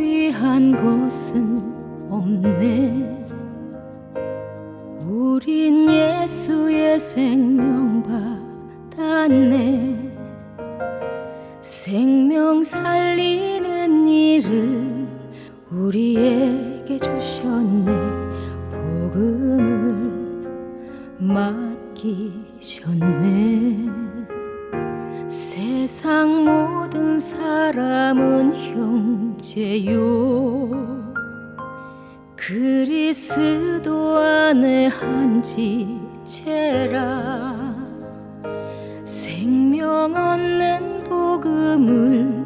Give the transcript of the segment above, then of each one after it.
귀한 것은 없네. 우린 예수의 생명 받았네. 생명 살리는 일을 우리에게 주셨네. 복음을 맡기셨네. 세상 모든 사람은 형제요. 그리스도 안에 한 지체라. 생명 얻는 복음을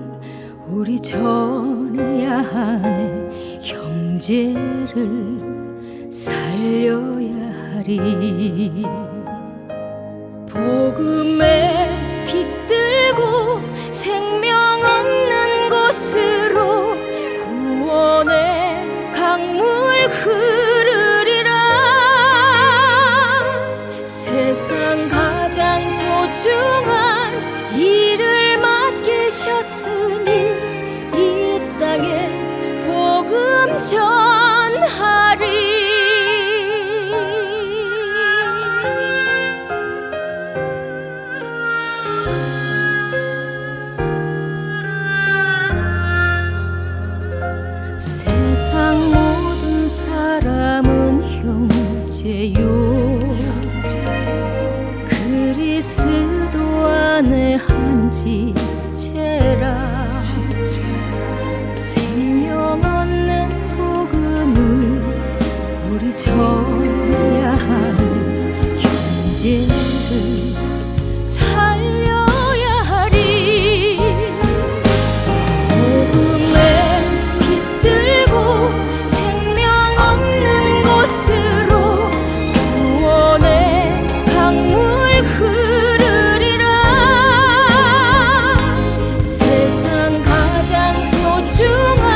우리 전해야 하네. 형제를 살려야 하리. 복음에 빛들고 생명 없는 곳으로 구원의 강물 흐르리라. 세상 가장 소중한 일을 맡기셨으니 이 땅에 복음 전하리. 세상 모든 사람은 형제요. 그리스도 안에 한 지체라. 생명 얻는 복음을 우리 전해야 하는 형제를 살려야 하리. 복음에 빛들고 생명 없는 곳으로 구원의 강물 흐르리라. 세상 가장 소중한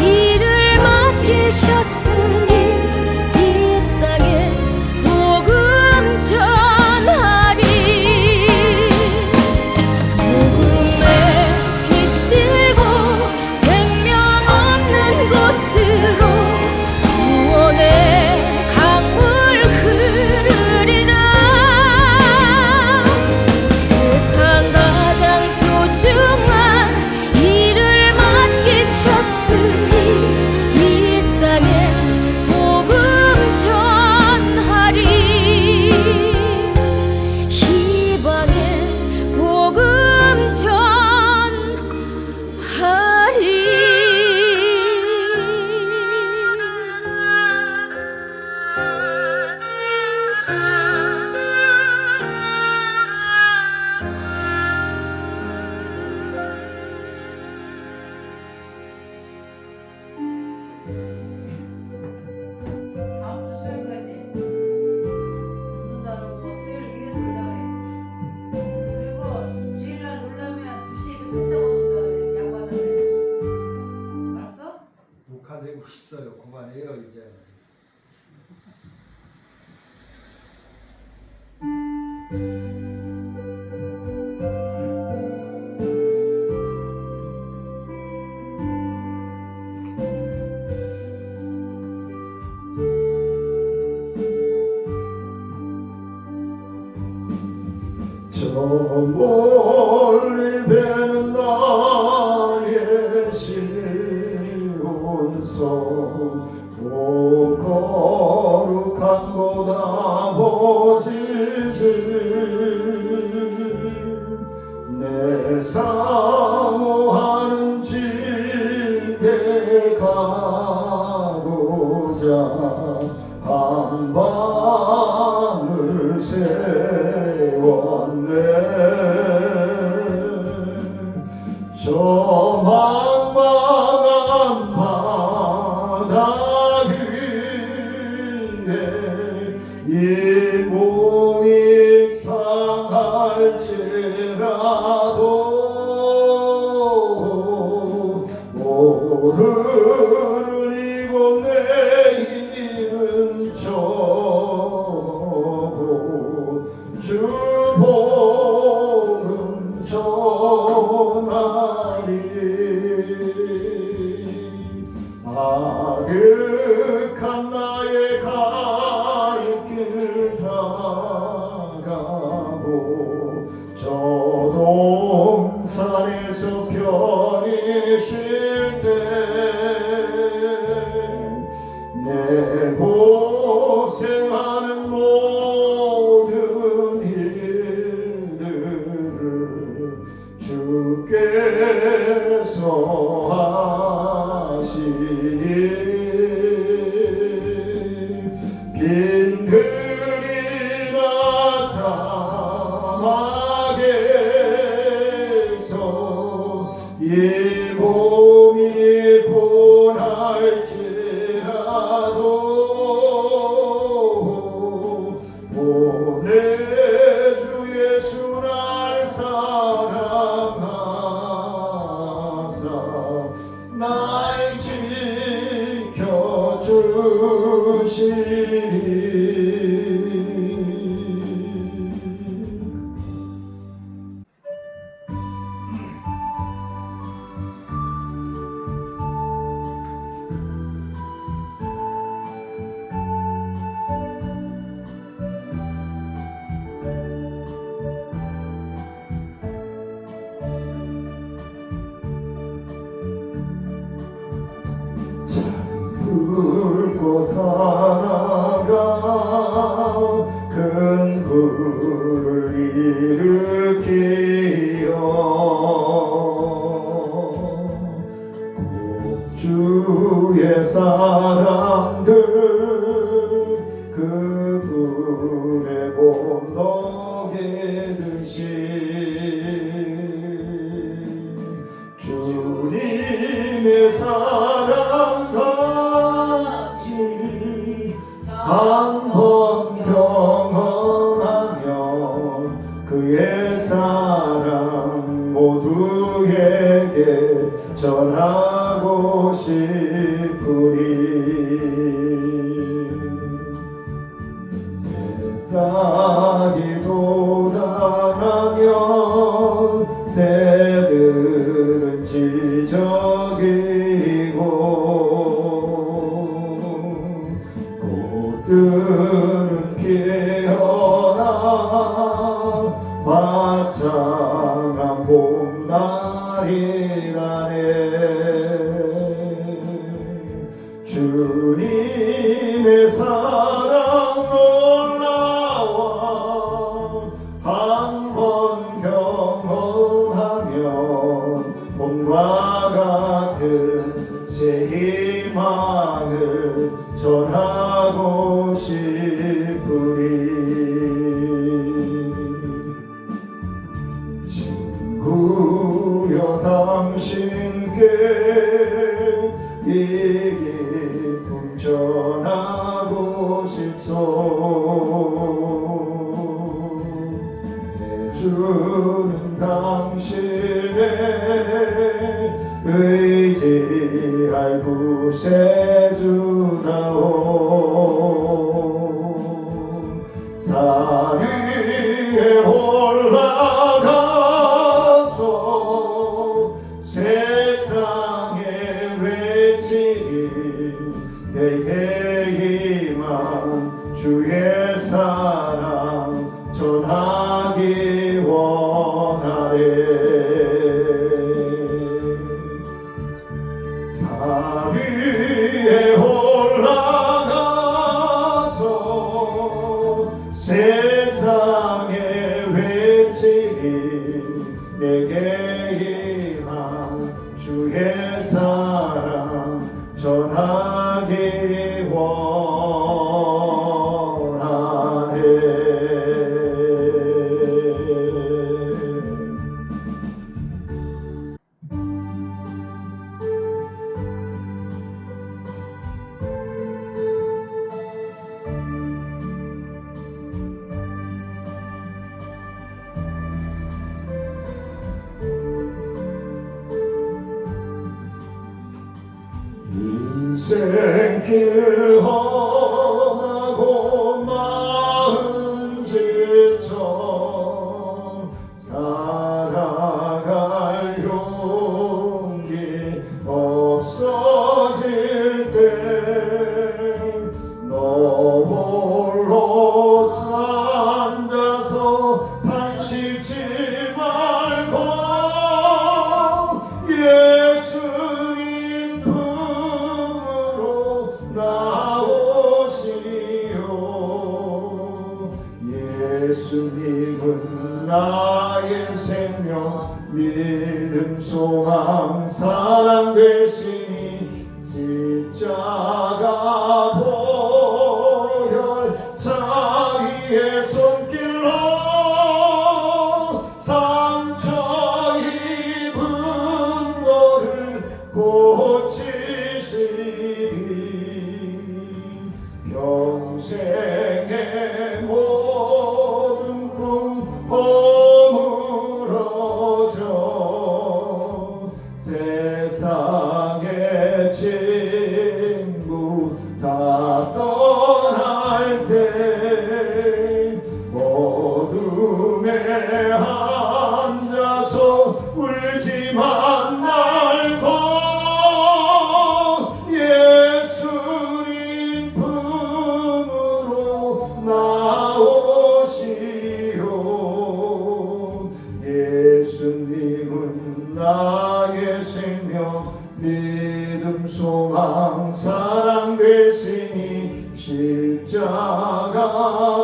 일을 맡기셨으니 이 땅에 복음 전하리. 복음에 빛들고 생명 없는 곳으로 구원의 강물 흐르리라. 세상 가장 소중한 일을 맡기셨으니 이 땅에 복음 전하리. 희망의 복음 전하리. 다음 주 수요일까지 묻는다고 수요일 이게 놀자 그래. 그리고 주일날 놀라면 2시에 끝나고 논다 그래. 야구하자며. 알았어? 녹화되고 있어요. 그만해요 이제. 저 멀리 배는 나의 시온성 오 거룩한 곳 아버지지 내 사모하는 집에 가고자 한 밤을 세웠네. 저 망망한 바다 위에 이 몸이 상할지라도 모르는 이곳 내일은 저곳 주복음 전하리. 가득한 나의 갈 길 다가고 저 동산에서 편히 쉴 때 내 고생하는 모든 일들을 주께서 하시니 빈들이나 사막에서 이 몸이 고날지라도 오늘 주 예수 날 사랑하사 날 지켜주시리. 불꽃 하나가 큰 불을 일으키어 주의 사람들 그 불에 못 녹이듯이 주님의 사랑 같이 한 번 경험하면 그의 사랑 모두에게 전하고 싶으리. 새싹이 돋아나면 새들은 지저귀고 꽃들은 피어나 화창한 봄날이라네. 주님의 사랑 놀라워 한 번 경험하면 봄과 같은 새 희망을 전하고 싶으리. 친구여 당신께 이 기쁨 전하고 싶소. 주는 당신의 의지할 구세주다오. 산 위에 올라가서 세상에 외치리. 내게 임한 주의 사랑 전하기 원하네. 산 위에 올라가서 세상에 외치리. 내게 임한 주의 사랑 전하기 원하네. 인생길 험하고 마음 지쳐 살아갈 용기 없어질 소망 사랑 되시니 십자가 보혈 자기의 손길로 상처 입은 너를 고치시리 평생의 모든 꿈 허물어져 세상의 친구 다 떠날 때 어둠에 앉아서 울지만 말고 예수님 품으로 나오시오 예수님은 나의 생명 믿음 소망 사랑 되시니 십자가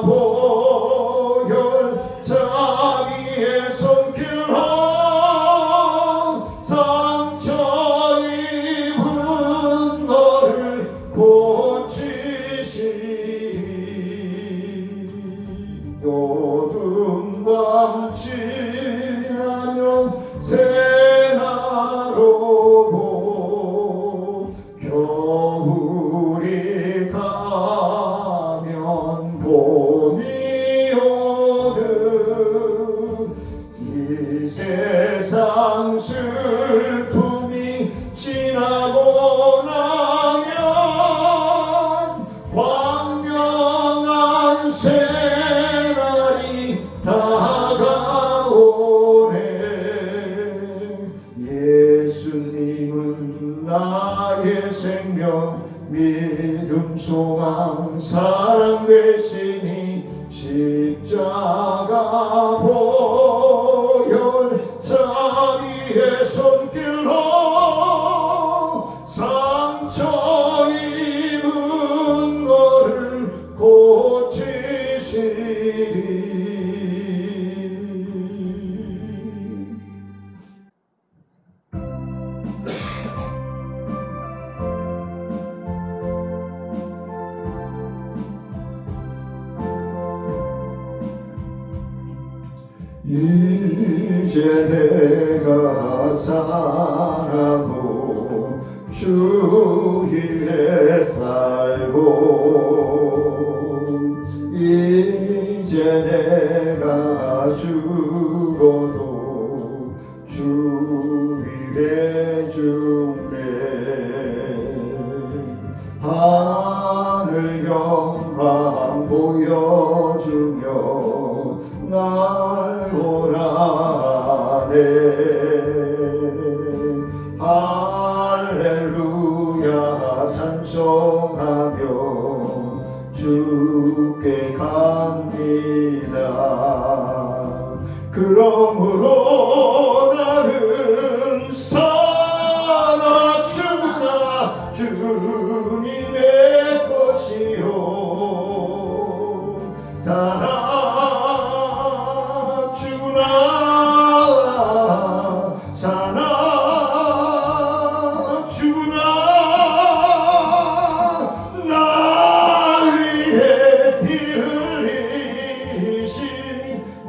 보혈 자기의 손길로 상처 입은 너를 고치시리 어두운 밤 지나면 새날 오고 겨울이 가면 봄이 오듯 이 세상 슬픔이 지나고 나면 광명한 새날이 다가오네 예수님은 나의 생명 믿음 소망 사랑 되시니 십자가 보혈 자기의 손길로 상처 입은 너를 고치시리 이제 내가 살아도 주 위에 살고 이제 내가 죽어도 주 위에 죽네 하늘 영광 보여주며 날 오라네 할렐루야 찬송하며 주께 갑니다 그러므로 나는 살아 죽으나 주님의 것이요 살아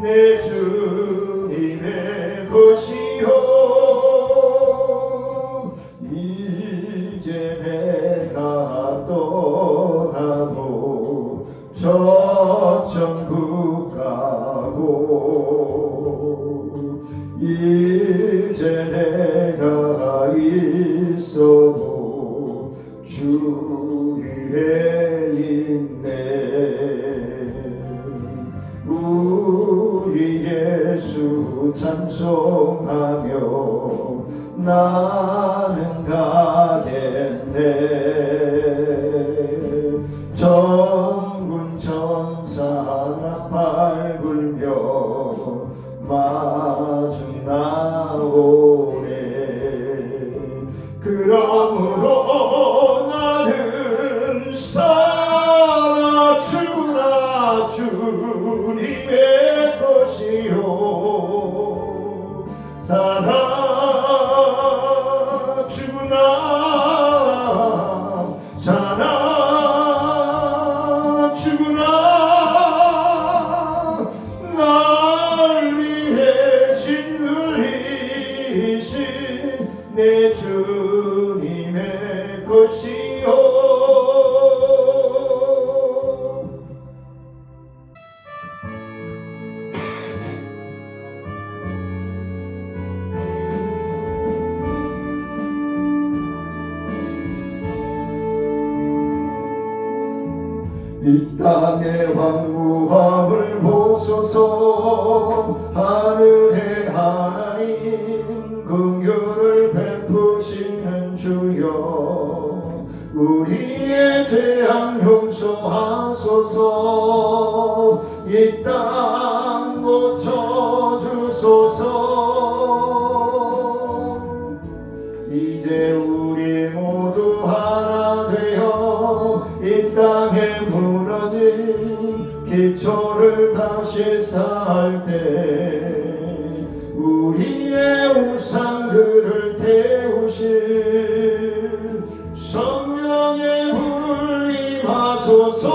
내 주님의 것이요 이제 내가 떠나도 저 천국 가고 이제 내가 있어도 주 위에 있네 우리 예수 찬송하며 나는 가겠네 전군 천사 나팔 불며 마중 나오네 그러므로 나는 살아 죽으나 주님의 것이요 살아 이 땅의 황무함을 보소서. 하늘의 하나님 긍휼을 베푸시는 주여, 우리의 죄악 용서하소서. 이 땅 고쳐주소서. 이제 우리 모두 하나 되어 이 땅에 무너진 기초를 다시 쌓을 때 우리의 우상들을 태우실 성령의 불 임하소서.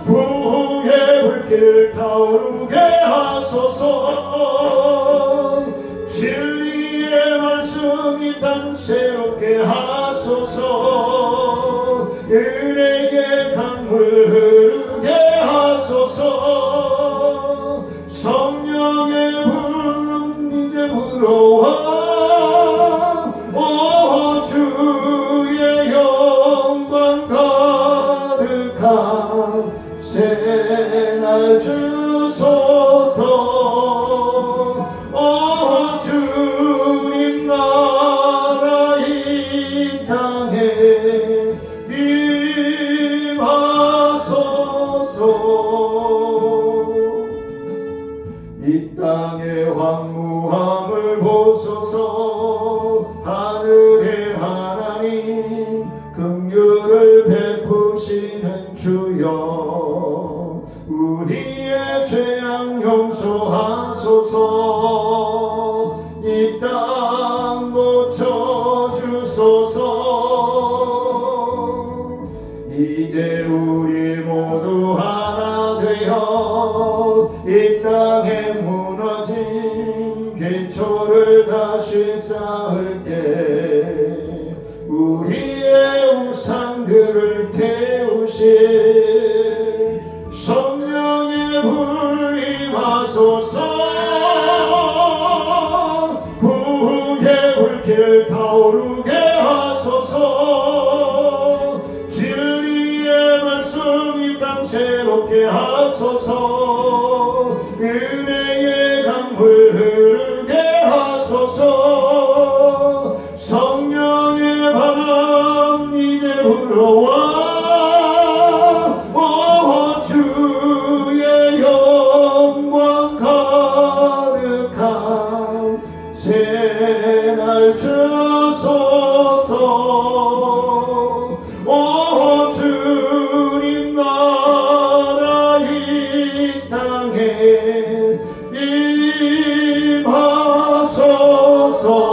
부흥의 불길 타오르게 하소서. 진리의 말씀이 땅 새롭게 하소서. 은혜의 강물 흐르게 하소서. 성령의 불은 이제 불어와. 오 주의 영광 가득한 새날 주소서. 주님 나라 이 땅에 임하소서. 이 땅의 황무함을 보소서. 하늘의 하나님 긍휼을 베푸시는 주여, 우리의 죄악 용서하소서. 이 땅 고쳐주소서. 이제 우리 모두 하나 되어 이 땅에 무너진 기초를 다시 쌓을 때 우리의 우상들을 태우실 성령의 불 임하소서. 부흥의 불길 타오르게 하소서. 진리의 말씀이 땅 새롭게 하소서. 은혜의 강물 흐르게 하소서. 성령의 바람 이제 불어와. 오 주의 영광 가득한 새날 주소서. 오 주님 나라 이 땅에 임하소서.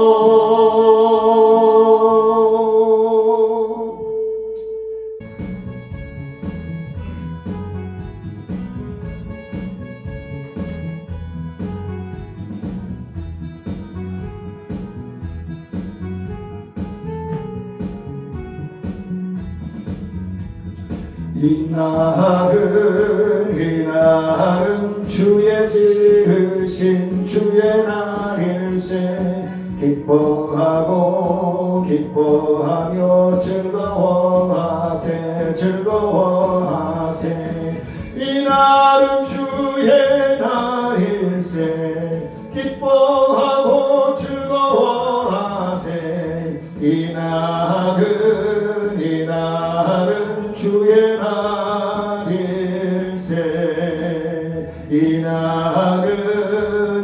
이날은 주의 지으신 주의 날일세. 기뻐하고 기뻐하며 즐거워하세. 즐거워하세. 이날은 주의 날일세. 기뻐하고 즐거워하세. 이날은 주의 날일세.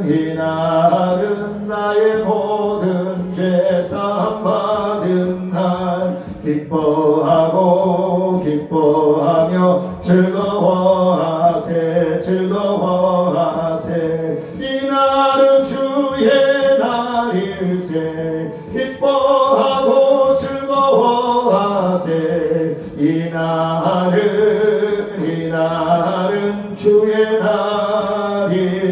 이날은 나의 모든 죄 사함 받은 날. 기뻐하고 기뻐하며 즐거워하세. 즐거워하세. 이날은 주의 날일세. 기뻐하고 즐거워하세. 이날은 주의 날일세.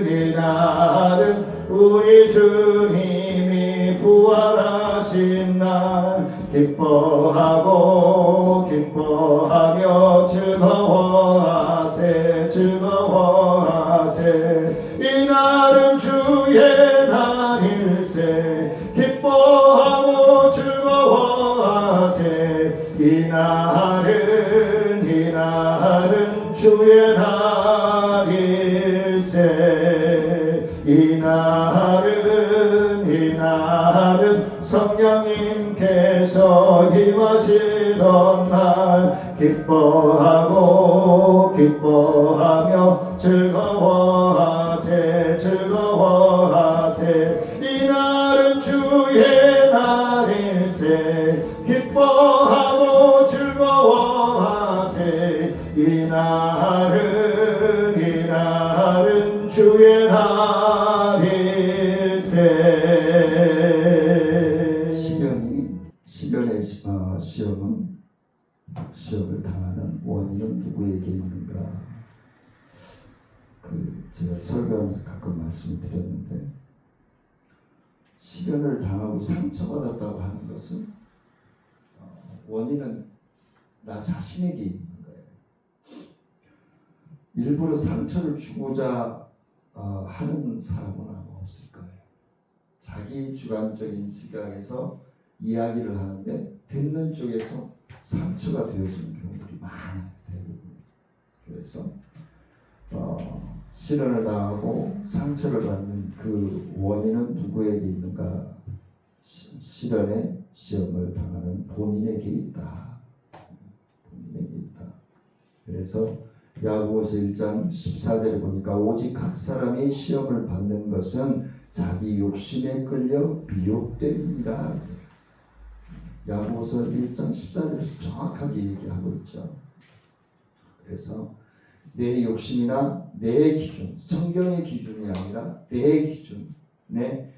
이날은 우리 우리 주님이 부활하신 날 기뻐하고 기뻐하며 즐거워하세 즐거워하세 이날은 주의 날일세 기뻐하고 즐거워하세 이날은 주의 날일세 이날은 성령님께서 임하시던 날 기뻐하고 기뻐하며 즐거워하세 즐거워하세 이날은 주의 날일세 기뻐하고 즐거워하세 이날은 주의 날일세. 시련의 시험을 당하는 원인은 누구에게 있는가? 제가 설교하면서 가끔 말씀을 드렸는데 시련을 당하고 상처받았다고 하는 것은 원인은 나 자신에게 있는 거예요. 일부러 상처를 주고자 하는 사람은 아마 없을 거예요. 자기 주관적인 시각에서 이야기를 하는데 듣는 쪽에서 상처가 되어지는 경우들이 많아요. 대부분. 그래서 시련을 당하고 상처를 받는 그 원인은 누구에게 있는가? 시련의 시험을 당하는 본인에게 있다. 본인에게 있다. 그래서 야고보서 1장 14절에 보니까 오직 각 사람이 시험을 받는 것은 자기 욕심에 끌려 미혹됨이니라. 야고보서 1장 14절에서 정확하게 얘기하고 있죠. 그래서 내 욕심이나 내 기준, 성경의 기준이 아니라 내 기준에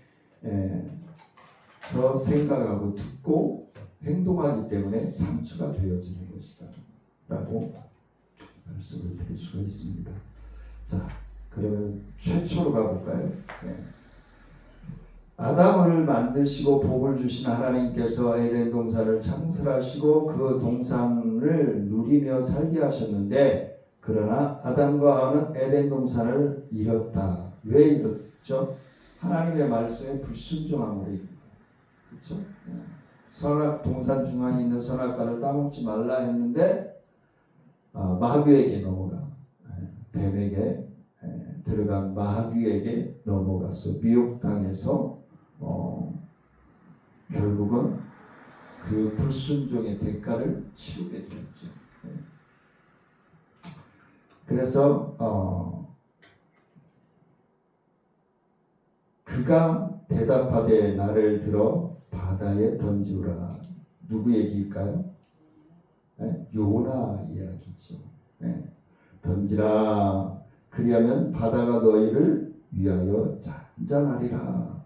서 생각하고 듣고 행동하기 때문에 상처가 되어지는 것이다 라고 말씀을 드릴 수가 있습니다. 자, 그러면 최초로 가볼까요? 아담을 만드시고 복을 주신 하나님께서 에덴 동산을 창설하시고 그 동산을 누리며 살게 하셨는데 그러나 아담과 하와는 에덴 동산을 잃었다. 왜 잃었죠? 하나님의 말씀에 불순종함으로 잃었다. 그렇죠? 선악 동산 중앙에 있는 선악과를 따먹지 말라 했는데 마귀에게 넘어가 뱀에게 들어간 마귀에게 넘어가서 미혹당해서 결국은 그 불순종의 대가를 치르게 되었죠. 그래서 그가 대답하되 나를 들어 바다에 던지우라. 누구 얘기일까요? 요나 이야기죠. 던지라. 그리하면 바다가 너희를 위하여 잔잔하리라.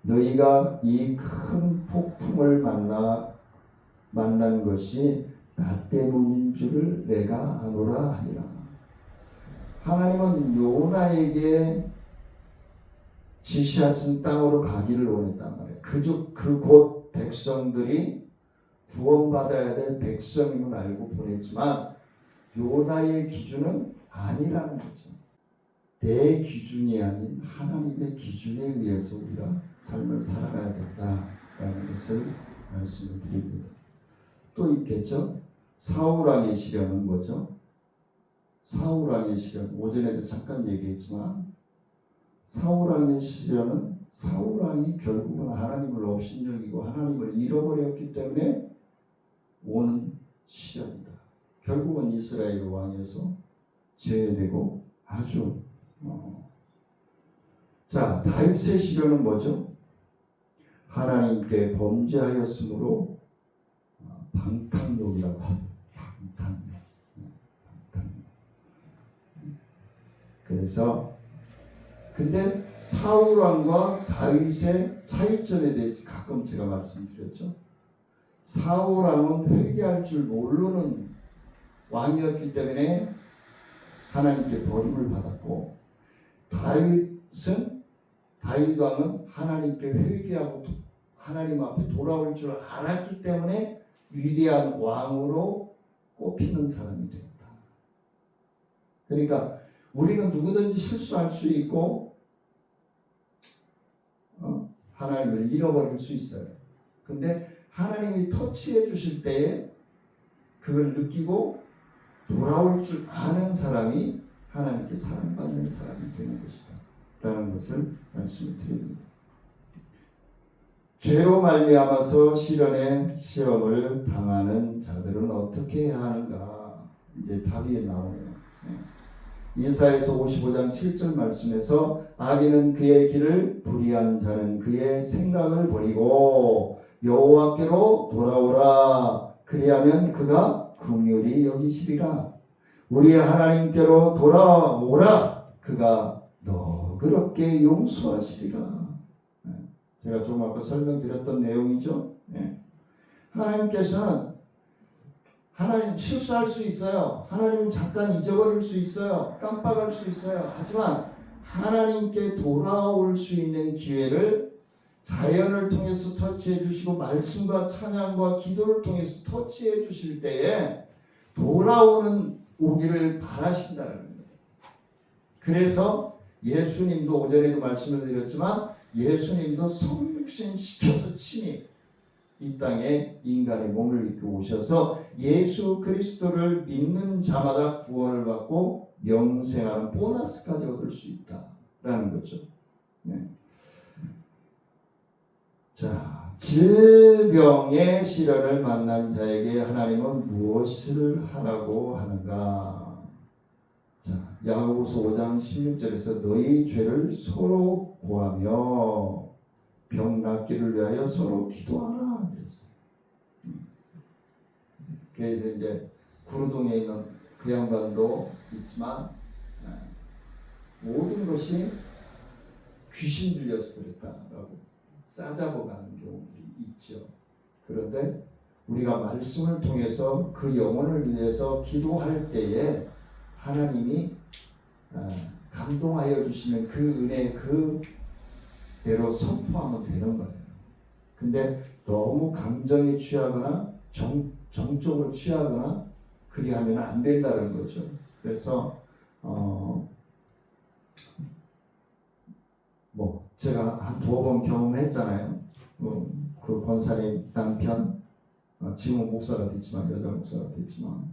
너희가 이 큰 폭풍을 만난 것이 나 때문인 줄을 내가 아노라 하니라. 하나님은 요나에게 지시하신 땅으로 가기를 원했단 말이에요. 그곳 백성들이 구원받아야 될 백성임을 알고 보냈지만 요나의 기준은 아니라는 거죠. 내 기준이 아닌 하나님의 기준에 의해서 우리가 삶을 살아가야 된다라는 것을 말씀을 드립니다. 또 있겠죠. 사울왕의 시련은 뭐죠? 사울왕의 시련, 오전에도 잠깐 얘기했지만 사울왕의 시련은 사울왕이 결국은 하나님을 업신여기고 하나님을 잃어버렸기 때문에 오는 시련이다. 결국은 이스라엘 왕에서 제외되고 아주 자, 다윗의 시련은 뭐죠? 하나님께 범죄하였으므로 방탕욕이라고 합니다. 방탕욕. 그래서 근데 사울 왕과 다윗의 차이점에 대해서 가끔 제가 말씀드렸죠. 사울 왕은 회개할 줄 모르는 왕이었기 때문에 하나님께 버림을 받았고 다윗은 다윗 왕은 하나님께 회개하고 하나님 앞에 돌아올 줄 알았기 때문에 위대한 왕으로 꼽히는 사람이 됐다. 그러니까 우리는 누구든지 실수할 수 있고 하나님을 잃어버릴 수 있어요. 근데 하나님이 터치해 주실 때에 그걸 느끼고 돌아올 줄 아는 사람이 하나님께 사랑받는 사람이 되는 것이다 라는 것을 말씀을 드립니다. 죄로 말미암아서 시련의 시험을 당하는 자들은 어떻게 해야 하는가? 이제 답이 나오네요. 이사야서 55장 7절 말씀에서 악인은 그의 길을 불의한 자는 그의 생각을 버리고 여호와께로 돌아오라. 그리하면 그가 긍휼히 여기시리라. 우리 하나님께로 돌아오라. 그가 너그럽게 용서하시리라. 제가 좀 아까 설명드렸던 내용이죠. 하나님께서는 하나님 실수할 수 있어요. 하나님은 잠깐 잊어버릴 수 있어요. 깜빡할 수 있어요. 하지만 하나님께 돌아올 수 있는 기회를 자연을 통해서 터치해 주시고 말씀과 찬양과 기도를 통해서 터치해 주실 때에 돌아오는 오기를 바라신다는 거예요. 그래서 예수님도 오전에도 말씀을 드렸지만 예수님도 성육신 시켜서 친히 이 땅에 인간의 몸을 입고 오셔서 예수 그리스도를 믿는 자마다 구원을 받고 영생하는 보너스까지 얻을 수 있다라는 거죠. 자, 질병의 시련을 만난 자에게 하나님은 무엇을 하라고 하는가? 자, 야고보서 5장 16절에서 너희 죄를 서로 고하며 병 낫기를 위하여 서로 기도하라. 그래서 이제 구루동에 있는 그 양반도 있지만 모든 것이 귀신 들려서 그랬다라고 싸잡아가는 경우들이 있죠. 그런데 우리가 말씀을 통해서 그 영혼을 위해서 기도할 때에 하나님이 감동하여 주시는 그 은혜 그대로 선포하면 되는 거예요. 근데 너무 감정에 취하거나 정적으로 취하거나 그리하면 안 된다는 거죠. 그래서 제가 한 2번 경험했잖아요. 그 권사님 남편 지금 목사가 됐지만 여자 목사가 됐지만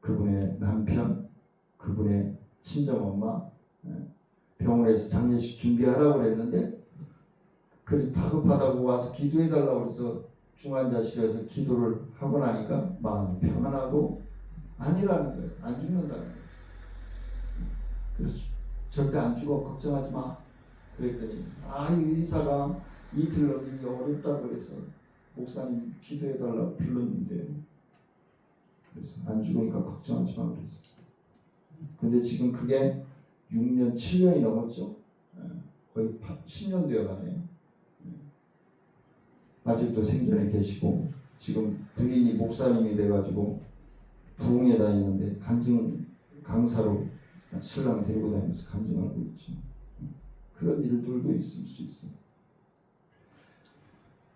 그분의 남편 그분의 친정엄마 병원에서 장례식 준비하라고 그랬는데 그래서 다급하다고 와서 기도해달라고 해서 중환자실에서 기도를 하고 나니까 마음이 평안하고 아니라는 거예요. 안 죽는다는 거예요. 그래서 절대 안 죽어 걱정하지 마 그랬더니 이 의사가 이틀 넘기기 어렵다고 그래서 목사님 기도해달라고 불렀는데 그래서 안 죽으니까 걱정하지 마 그래서 근데 지금 그게 6년 7년이 넘었죠. 거의 10년 되어 가네요. 아직도 생존에 계시고 지금 부인이 목사님이 돼가지고 부흥에 다니는데 간증 강사로 신랑 데리고 다니면서 간증하고 있죠. 그런 일들도 있을 수 있어요.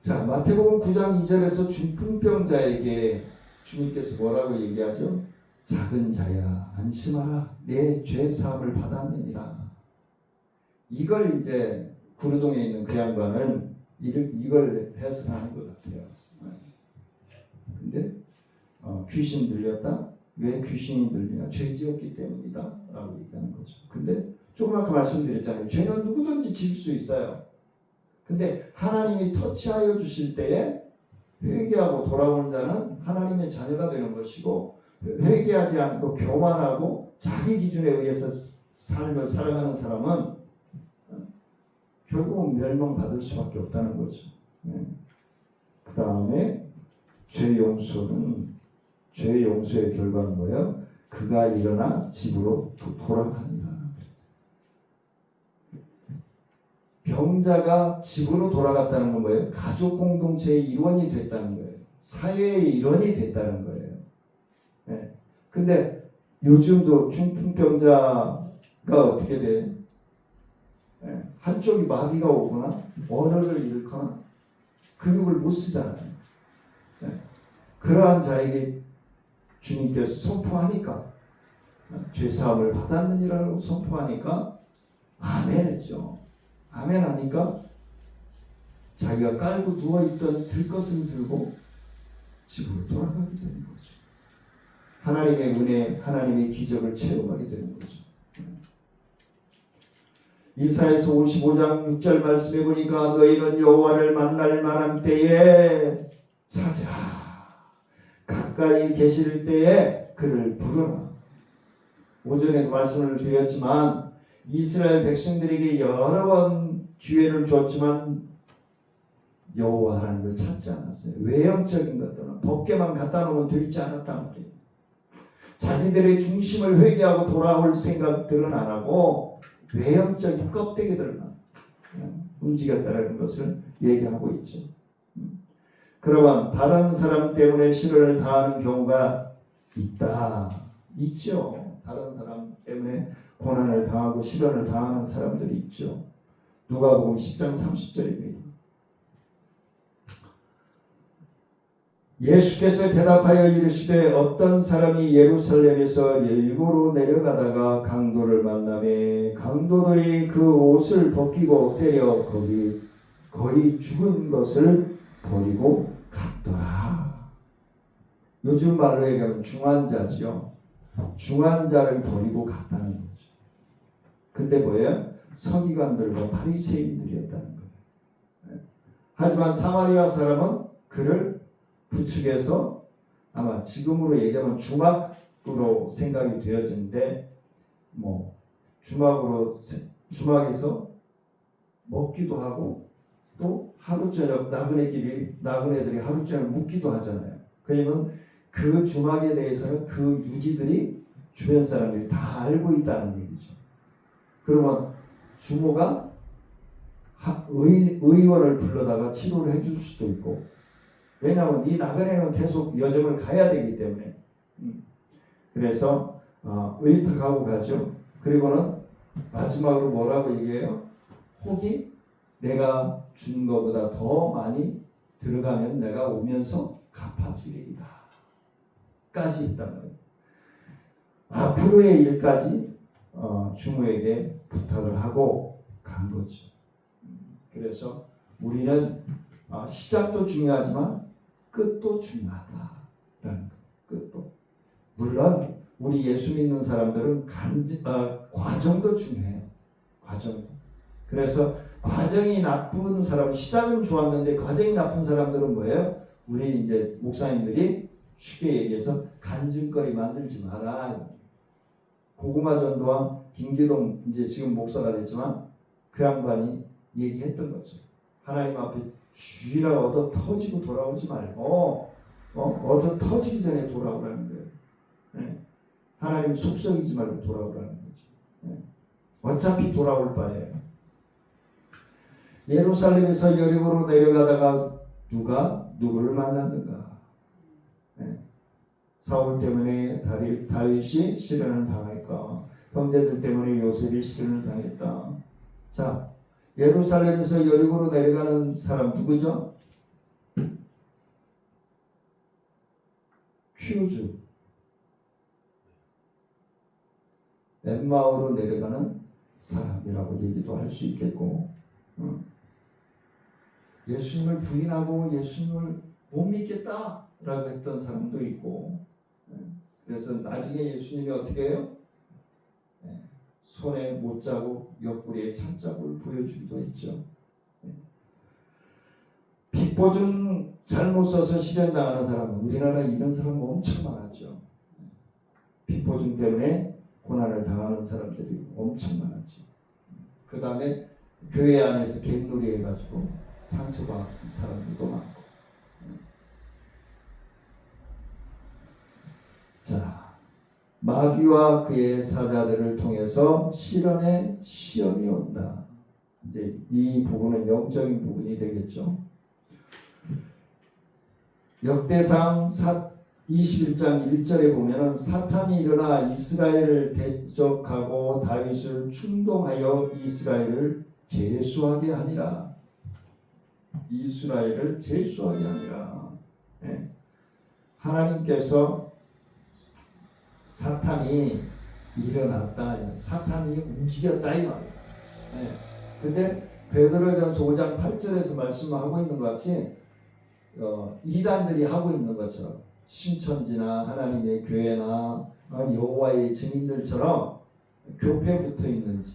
자, 마태복음 9장 2절에서 중풍병자에게 주님께서 뭐라고 얘기하죠? 작은 자야 안심하라 내 죄 사함을 받았느니라. 이걸 이제 구르동에 있는 그 양반은 이걸 해석하는 것 같아요. 근데 귀신 들렸다? 왜 귀신이 들리냐? 죄 지었기 때문이다 라고 얘기하는 거죠. 근데 조금 아까 말씀드렸잖아요. 죄는 누구든지 지을 수 있어요. 근데 하나님이 터치하여 주실 때에 회개하고 돌아오는 자는 하나님의 자녀가 되는 것이고 회개하지 않고 교만하고 자기 기준에 의해서 삶을 살아가는 사람은 결국은 멸망받을 수밖에 없다는 거죠. 그 다음에 죄 용서의 결과는 뭐예요? 그가 일어나 집으로 돌아가니라. 병자가 집으로 돌아갔다는 건 뭐예요? 가족 공동체의 일원이 됐다는 거예요. 사회의 일원이 됐다는 거예요. 근데 요즘도 중풍병자가 어떻게 돼? 한쪽이 마비가 오거나 언어를 잃거나 근육을 못 쓰잖아요. 네. 그러한 자에게 주님께서 선포하니까 죄사함을 받았느니라고 선포하니까 아멘 했죠. 아멘 하니까 자기가 깔고 누워있던 들것을 들고 집으로 돌아가게 되는 거죠. 하나님의 은혜, 하나님의 기적을 체험하게 되는 거죠. 이사야서 55장 6절 말씀해 보니까 너희는 여호와를 만날 만한 때에 찾아 가까이 계실 때에 그를 부르라. 오전에도 말씀을 드렸지만 이스라엘 백성들에게 여러 번 기회를 줬지만 여호와 하나님을 찾지 않았어요. 외형적인 것들은 법궤만 갖다 놓으면 되지 않았단 말이에요. 자기들의 중심을 회개하고 돌아올 생각들은 안 하고 외형적인 껍데기들만 움직였다는 것을 얘기하고 있죠. 그러면 다른 사람 때문에 시련을 당하는 경우가 있죠. 다른 사람 때문에 고난을 당하고 시련을 당하는 사람들이 있죠. 누가복음 10장 30절입니다. 예수께서 대답하여 이르시되 어떤 사람이 예루살렘에서 예리고로 내려가다가 강도를 만나매 강도들이 그 옷을 벗기고 때려 거의 죽은 것을 버리고 갔더라. 요즘 말로 얘기하면 중환자죠. 중환자를 버리고 갔다는 거죠. 근데 뭐예요? 서기관들과 바리새인들이었다는 거예요. 하지만 사마리아 사람은 그를 부축해서 아마 지금으로 얘기하면 주막으로 생각이 되어지는데 주막에서 먹기도 하고 또 하루 저녁 나그네들이 하루 저녁 묵기도 하잖아요. 그러면 그 주막에 대해서는 그 유지들이 주변 사람들이 다 알고 있다는 얘기죠. 그러면 주모가 의원을 불러다가 치료를 해줄 수도 있고, 왜냐하면 이 나그네는 계속 여정을 가야 되기 때문에. 그래서 의탁하고 가죠. 그리고는 마지막으로 뭐라고 얘기해요? 혹이 내가 준 것보다 더 많이 들어가면 내가 오면서 갚아주리이다 까지 있단 말이에요. 앞으로의 일까지 주모에게 부탁을 하고 간 거죠. 그래서 우리는 시작도 중요하지만 끝도 중요하다라는 거. 끝도. 물론 우리 예수 믿는 사람들은 과정도 중요해요. 과정도. 그래서 과정이 나쁜 사람은 시작은 좋았는데 과정이 나쁜 사람들은 뭐예요? 우리 이제 목사님들이 쉽게 얘기해서 간증거리 만들지 마라. 고구마 전도왕 김기동 이제 지금 목사가 됐지만 그 양반이 얘기했던 거죠. 하나님 앞에 주의라 얻어 터지고 돌아오지 말고 얻어 터지기 전에 돌아오라는 거예요. 네. 하나님 속썩이지 말고 돌아오라는 거죠. 네. 어차피 돌아올 바예요. 예루살렘에서 여리고로 내려가다가 누가 누구를 만났는가? 네. 사울 때문에 다윗이 시련을 당할까? 형제들 때문에 요셉이 시련을 당했다. 자, 예루살렘에서 여리고로 내려가는 사람 누구죠? 큐즈. 엠마오로 내려가는 사람이라고 얘기도 할 수 있겠고, 예수님을 부인하고 예수님을 못 믿겠다라고 했던 사람도 있고, 그래서 나중에 예수님이 어떻게 해요? 손에 못자국, 옆구리에 찬자국을 보여주기도 했죠. 빚보증 잘못 써서 실현당하는 사람은 우리나라에 이런 사람 엄청 많았죠. 빚보증 때문에 고난을 당하는 사람들이 엄청 많았죠. 그 다음에 교회 안에서 갯놀이 해가지고 상처받은 사람들도 많고. 자, 마귀와 그의 사자들을 통해서 시련의 시험이 온다. 이제 이 부분은 영적인 부분이 되겠죠. 역대상 21장 1절에 보면은 사탄이 일어나 이스라엘을 대적하고 다윗을 충동하여 이스라엘을 제수하게 하니라. 이스라엘을 제수하게 하니라. 예. 하나님께서 사탄이 일어났다, 사탄이 움직였다 이 말이야. 예. 근데 베드로전서 5장 8절에서 말씀하고 있는 것 같이 이단들이 하고 있는 것처럼 신천지나 하나님의 교회나 여호와의 증인들처럼 교패 붙어 있는지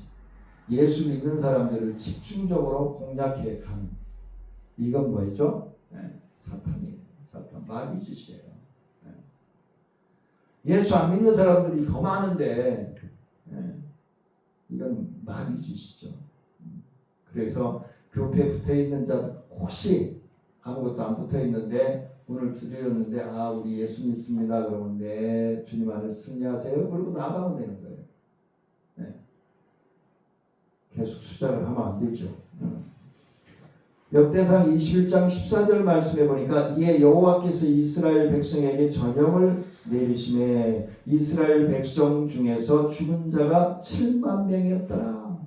예수 믿는 사람들을 집중적으로 공략해 가는, 이건 뭐죠? 사탄이에요. 사탄 마귀짓이에요. 예수 안 믿는 사람들이 더 많은데 이건 마귀짓이죠. 그래서 교패 붙어 있는 자, 혹시 아무것도 안 붙어 있는데 오늘 드렸는데 우리 예수 믿습니다 그러면 네 주님 안에 승리하세요 그러고 나가면 되는 거예요. 계속 수작을 하면 안 되죠. 역대상 21장 14절 말씀해 보니까 이에 여호와께서 이스라엘 백성에게 전염을 내리심에 이스라엘 백성 중에서 죽은 자가 7만 명이었더라.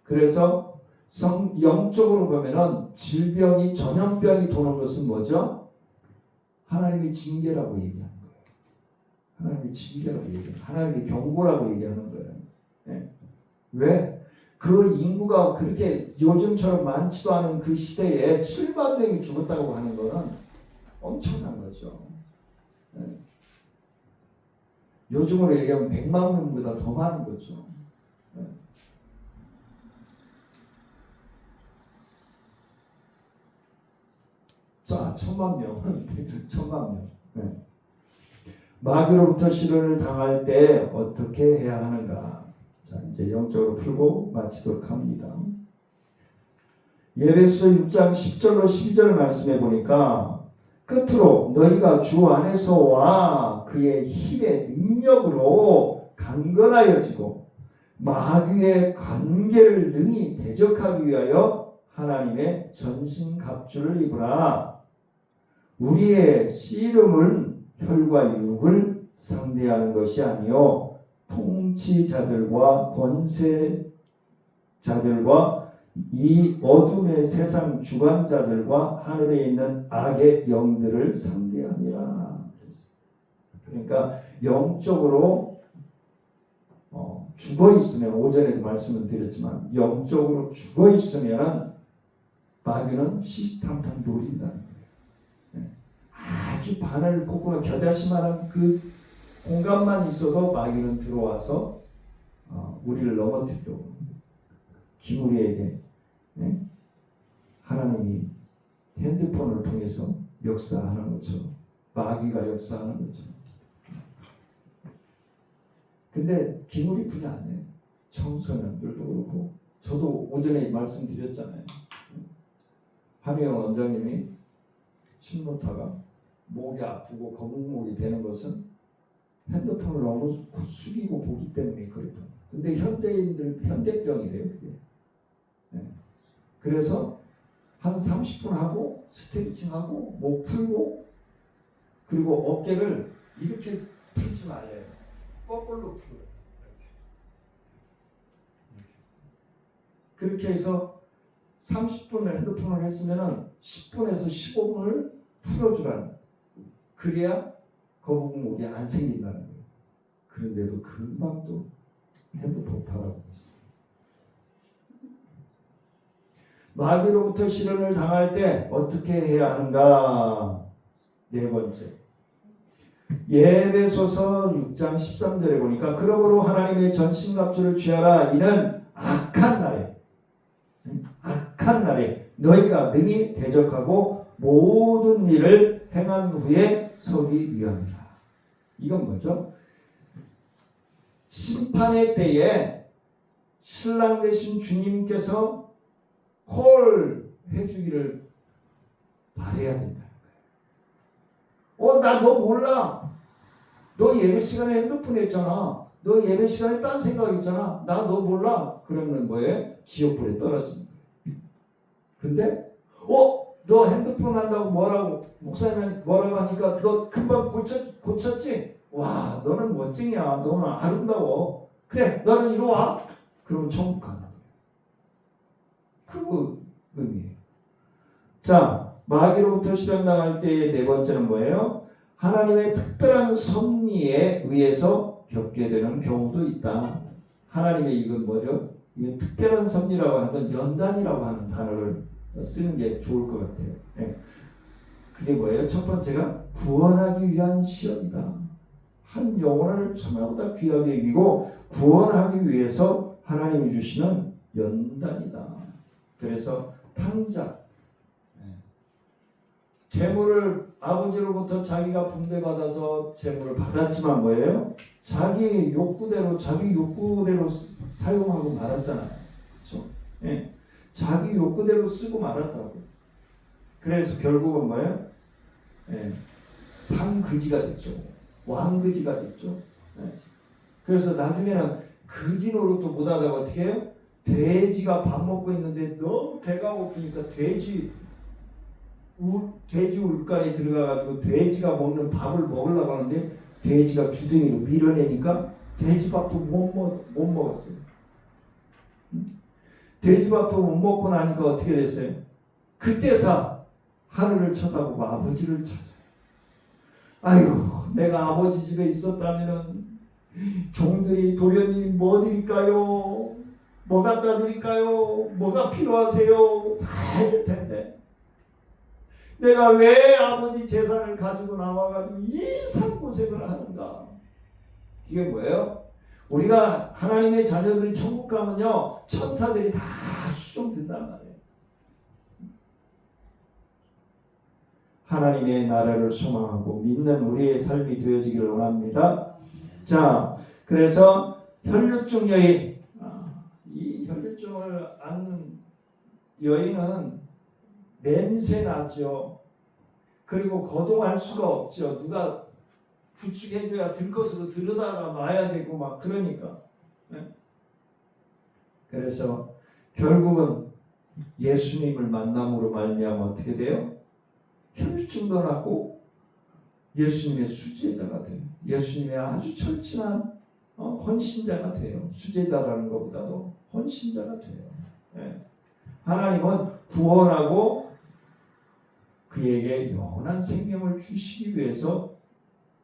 그래서 영적으로 보면은 질병이, 전염병이 도는 것은 뭐죠? 하나님의 징계라고 얘기하는 거예요. 하나님의 징계라고 얘기해요. 하나님의 경고라고 얘기하는 거예요. 네. 왜? 그 인구가 그렇게 요즘처럼 많지도 않은 그 시대에 7만 명이 죽었다고 하는 거는 엄청난 거죠. 네. 요즘으로 얘기하면 100만 명보다 더 많은 거죠. 네. 자, 1000만 명, 1000만 명. 네. 마귀로부터 시련을 당할 때 어떻게 해야 하는가? 자, 이제 영적으로 풀고 마치도록 합니다. 예배소 6장 10절로 12절 말씀해 보니까 끝으로 너희가 주 안에서와 그의 힘의 능력으로 강건하여지고 마귀의 관계를 능히 대적하기 위하여 하나님의 전신갑주를 입으라. 우리의 씨름은 혈과 육을 상대하는 것이 아니요 통치자들과 권세자들과 이 어둠의 세상 주관자들과 하늘에 있는 악의 영들을 상대하니라. 그러니까 영적으로 죽어 있으면, 오전에도 말씀을 드렸지만 영적으로 죽어 있으면 마귀는 시시탐탐 노린다는 거예요. 아주 바늘 꽂고 겨자씨만한 그 공간만 있어도 마귀는 들어와서 우리를 넘어뜨리려고, 기우리에게 하나님이 핸드폰을 통해서 역사하는 것처럼, 마귀가 역사하는 것처럼. 근데 기물이 분야 안 해요. 청소년들도 그렇고, 저도 오전에 말씀드렸잖아요. 한혜영 원장님이 침 놓다가 목이 아프고 거북목이 되는 것은 핸드폰을 너무 숙이고 보기 때문에 그렇다. 근데 현대인들 현대병이래요, 그게. 그래서 한 30분 하고 스트레칭 하고 목 풀고 그리고 어깨를 이렇게 풀지 말래요. 거꾸로 풀어요. 그렇게 해서 30분을 핸드폰을 했으면은 10분에서 15분을 풀어주라는. 그래야 거북목이 안 생긴다는 거예요. 그런데도 금방 또 핸드폰 바라보고 있어요. 마귀로부터 시련을 당할 때 어떻게 해야 하는가? 네 번째, 예배소서 6장 13절에 보니까 그러므로 하나님의 전신갑주를 취하라. 이는 악한 날에 너희가 능히 대적하고 모든 일을 행한 후에 서기 위함이라. 이건 뭐죠? 심판의 때에 신랑 되신 주님께서 콜 해주기를 바라야 된다는 거예요. 나 너 몰라. 너 예배 시간에 핸드폰 했잖아. 너 예배 시간에 딴 생각 했잖아. 나 너 몰라. 그러면 뭐예요? 지옥불에 떨어지는 거예요. 근데 너 핸드폰 한다고 뭐라고 목사님이 뭐라고 하니까 너 금방 고쳤지? 와, 너는 멋쟁이야. 너는 아름다워. 그래, 너는 이리 와. 그럼 천국 가는 거예요. 그 의미예요. 자, 마귀로부터 실현당할 때의 네 번째는 뭐예요? 하나님의 특별한 섭리에 의해서 겪게 되는 경우도 있다. 하나님의 이건 뭐죠? 이게 특별한 섭리라고 하는 건 연단이라고 하는 단어를 쓰는 게 좋을 것 같아요. 네. 그게 뭐예요? 첫 번째가 구원하기 위한 시험이다. 한 영혼을 천하보다 귀하게 여기고 구원하기 위해서 하나님이 주시는 연단이다. 그래서 탕자, 재물을 아버지로부터 자기가 분배받아서 재물을 받았지만 뭐예요? 자기 욕구대로 사용하고 말았잖아요. 그렇죠? 예. 자기 욕구대로 쓰고 말았다고. 그래서 결국은 뭐예요? 예. 상그지가 됐죠. 왕그지가 됐죠. 예. 그래서 나중에는 그지 노릇도 못하다가 어떻게 해요? 돼지가 밥 먹고 있는데 너무 배가 고프니까 돼지 울간에 들어가가지고 돼지가 먹는 밥을 먹으려고 하는데 돼지가 주둥이로 밀어내니까 돼지밥도 못 먹었어요. 돼지밥도 못 먹고 나니까 어떻게 됐어요? 그때서 하늘을 쳐다보고 아버지를 찾아요. 아이고, 내가 아버지 집에 있었다면은 종들이 도련님 뭐 드릴까요? 뭐 갖다 드릴까요? 뭐가 필요하세요? 다 해줄 텐데 내가 왜 아버지 재산을 가지고 나와가지고 이 산고생을 하는가? 이게 뭐예요? 우리가 하나님의 자녀들이 천국 가면요 천사들이 다 수종된단 말이에요. 하나님의 나라를 소망하고 믿는 우리의 삶이 되어지기를 원합니다. 자, 그래서 혈류증 여인, 이 혈류증을 앓는 여인은 냄새 나죠. 그리고 거동할 수가 없죠. 누가 부축해줘야 들것으로 들여다가 놔야 되고 막 그러니까. 그래서 결국은 예수님을 만남으로 말미암아 어떻게 돼요? 혈류증도 낫고 예수님의 수제자가 돼요. 예수님의 아주 철친한 헌신자가 돼요. 수제자라는 것보다도 헌신자가 돼요. 하나님은 구원하고 그에게 영원한 생명을 주시기 위해서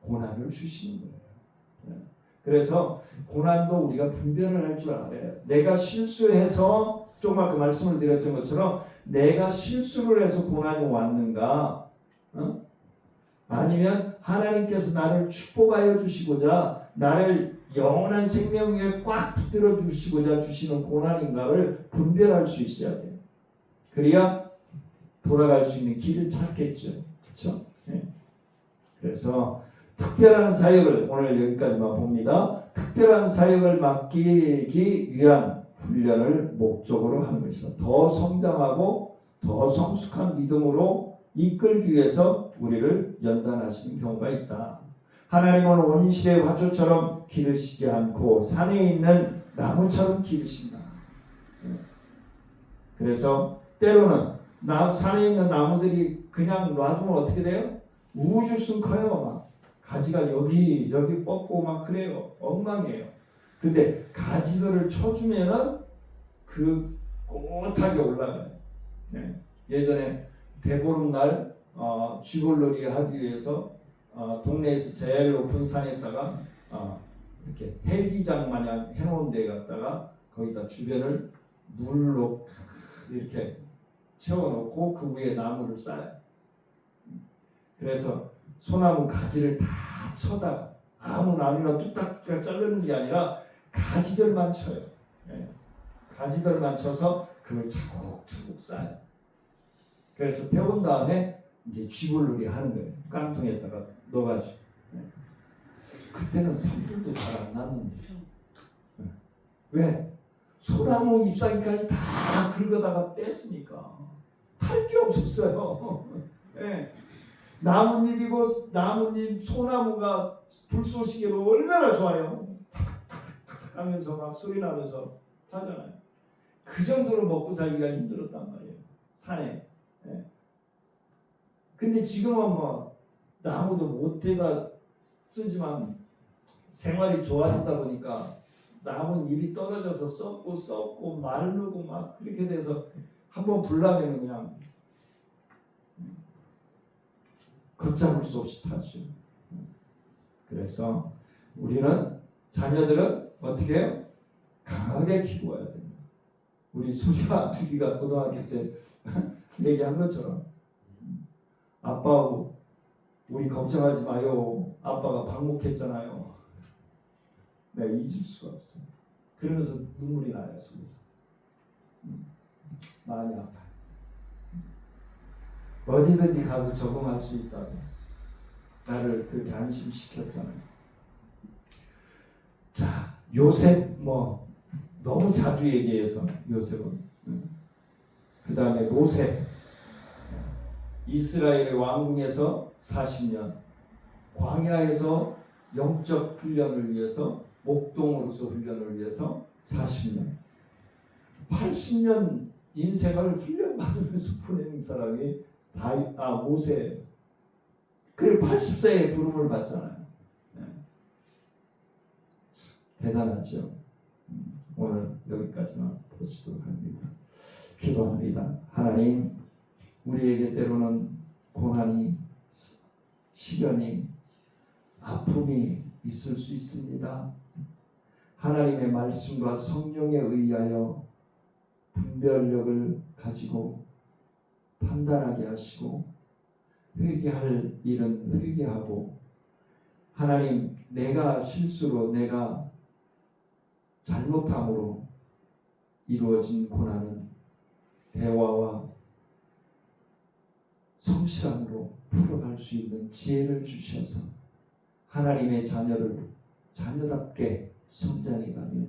고난을 주시는 거예요. 그래서 고난도 우리가 분별을 할 줄 알아요. 내가 실수해서 조금 아까 말씀을 드렸던 것처럼 내가 실수를 해서 고난이 왔는가, 아니면 하나님께서 나를 축복하여 주시고자 나를 영원한 생명 위에 꽉 붙들어 주시고자 주시는 고난인가를 분별할 수 있어야 돼요. 그래야 돌아갈 수 있는 길을 찾겠죠. 그렇죠? 네. 그래서 특별한 사역을 오늘 여기까지만 봅니다. 특별한 사역을 맡기기 위한 훈련을 목적으로 하는 것이죠. 더 성장하고 더 성숙한 믿음으로 이끌기 위해서 우리를 연단하시는 경우가 있다. 하나님은 온실의 화초처럼 기르시지 않고 산에 있는 나무처럼 기르신다. 그래서 때로는 산에 있는 나무들이 그냥 놔두면 어떻게 돼요? 우주순 커요. 막 가지가 여기저기 뻗고 막 그래요. 엉망이에요. 근데 가지들을 쳐주면은 그 꼿하게 올라가요. 네. 예전에 대보름날 쥐볼놀이 하기 위해서 동네에서 제일 높은 산에다가 이렇게 헬기장 마냥 해놓은 데 갔다가 거기다 주변을 물로 이렇게 채워놓고 그 위에 나무를 쌓아요. 그래서 소나무 가지를 다 쳐다가 아무 나무나 뚝딱 자르는 게 아니라 가지들만 쳐요. 네. 가지들만 쳐서 그걸 차곡차곡 쌓아요. 그래서 태운 다음에 이제 쥐불놀이 하는 거예요. 깡통에다가 넣어가지고. 네. 그때는 산불도 잘 안 났는데. 네. 왜? 소나무 잎사귀까지 다 긁어다가 뗐으니까 탈 게 없었어요. 네. 나뭇잎이고 나뭇잎 소나무가 불쏘시개로 얼마나 좋아요. 탁탁탁 하면서 막 소리 나면서 하잖아요. 그 정도로 먹고 살기가 힘들었단 말이에요. 산에. 네. 근데 지금은 뭐 나무도 못해다 쓰지만 생활이 좋아지다 보니까 나무 잎이 떨어져서 썩고 마르고 막 그렇게 돼서 한번 불나면 그냥 걷잡을 수 없이 타죠. 그래서 우리는 자녀들은 어떻게 해요? 강하게 키워야 됩니다. 우리 소리와 두기가 고등학교 때 얘기한 것처럼 아빠 우리 걱정하지 마요. 아빠가 방목했잖아요. 내가 잊을 수가 없어요. 그러면서 눈물이 나요 속에서. 마음이 아파요. 어디든지 가서 적응할 수 있다고 나를 그렇게 안심시켰잖아요. 자, 요셉 뭐 너무 자주 얘기해서 요셉은 그 다음에 모세 이스라엘의 왕궁에서 40년 광야에서 영적 훈련을 위해서 목동으로서 훈련을 위해서 40년 80년 인생을 훈련받으면서 보내는 사람이 모세. 그리고 80세에 부름을 받잖아요. 네. 대단하죠. 오늘 여기까지만 보시도록 합니다. 기도합니다. 하나님, 우리에게 때로는 고난이, 시련이, 아픔이 있을 수 있습니다. 하나님의 말씀과 성령에 의하여 분별력을 가지고 판단하게 하시고 회개할 일은 회개하고 하나님 내가 실수로 내가 잘못함으로 이루어진 고난은 대화와 성실함으로 풀어갈 수 있는 지혜를 주셔서 하나님의 자녀답게 성장해가며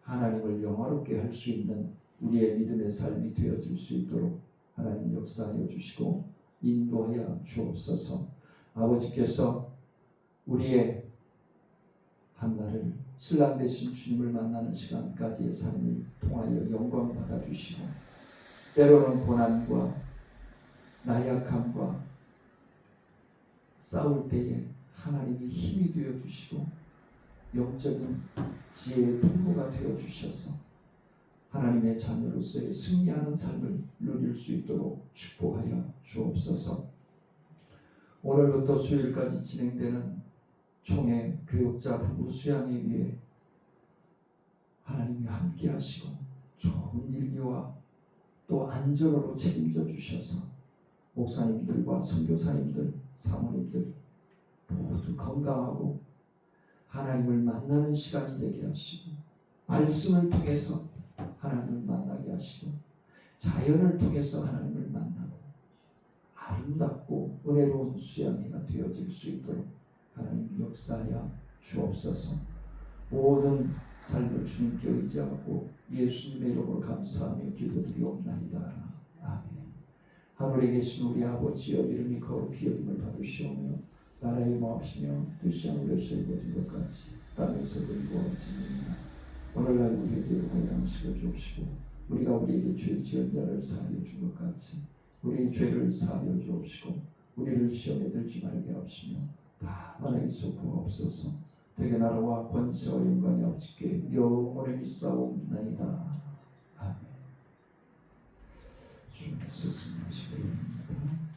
하나님을 영화롭게 할 수 있는 우리의 믿음의 삶이 되어질 수 있도록 하나님 역사하여 주시고 인도하여 주옵소서. 아버지께서 우리의 한날을 신랑 되신 주님을 만나는 시간까지의 삶을 통하여 영광 받아주시고 때로는 고난과 나약함과 싸울 때에 하나님이 힘이 되어 주시고 영적인 지혜의 통로가 되어 주셔서 하나님의 자녀로서의 승리하는 삶을 누릴 수 있도록 축복하여 주옵소서. 오늘부터 수요일까지 진행되는 총회 교육자 부부 수양회 위해 하나님이 함께 하시고 좋은 일기와 또 안전으로 책임져 주셔서 목사님들과 선교사님들, 사모님들 모두 건강하고 하나님을 만나는 시간이 되게 하시고 말씀을 통해서 하나님을 만나게 하시고 자연을 통해서 하나님을 만나고 아름답고 은혜로운 수양회가 되어질 수 있도록 하나님 역사하여 주옵소서. 모든 삶을 주님께 의지하고 예수님의 이름으로 감사하며 기도드리옵나이다. 아멘. 하늘에 계신 우리 아버지여 이름이 거룩히 여김을 받으시오며 나라의 마옵시며 뜻이 하늘에서 이루어진 것 같이 땅에서도 이루어지느니라. 오늘날 우리에게 양식을 주옵시고 우리가 우리에게 죄 지은 자를 사하여 준 것 같이 우리의 죄를 사하여 주옵시고 우리를 시험에 들지 말게 하옵시며 다만 에게서 구하옵소서. 되게 나라와 권세와 영광이 아버지께 영원히 있사옵나이다. 아멘. 주님의 스승 하시기 바랍니다.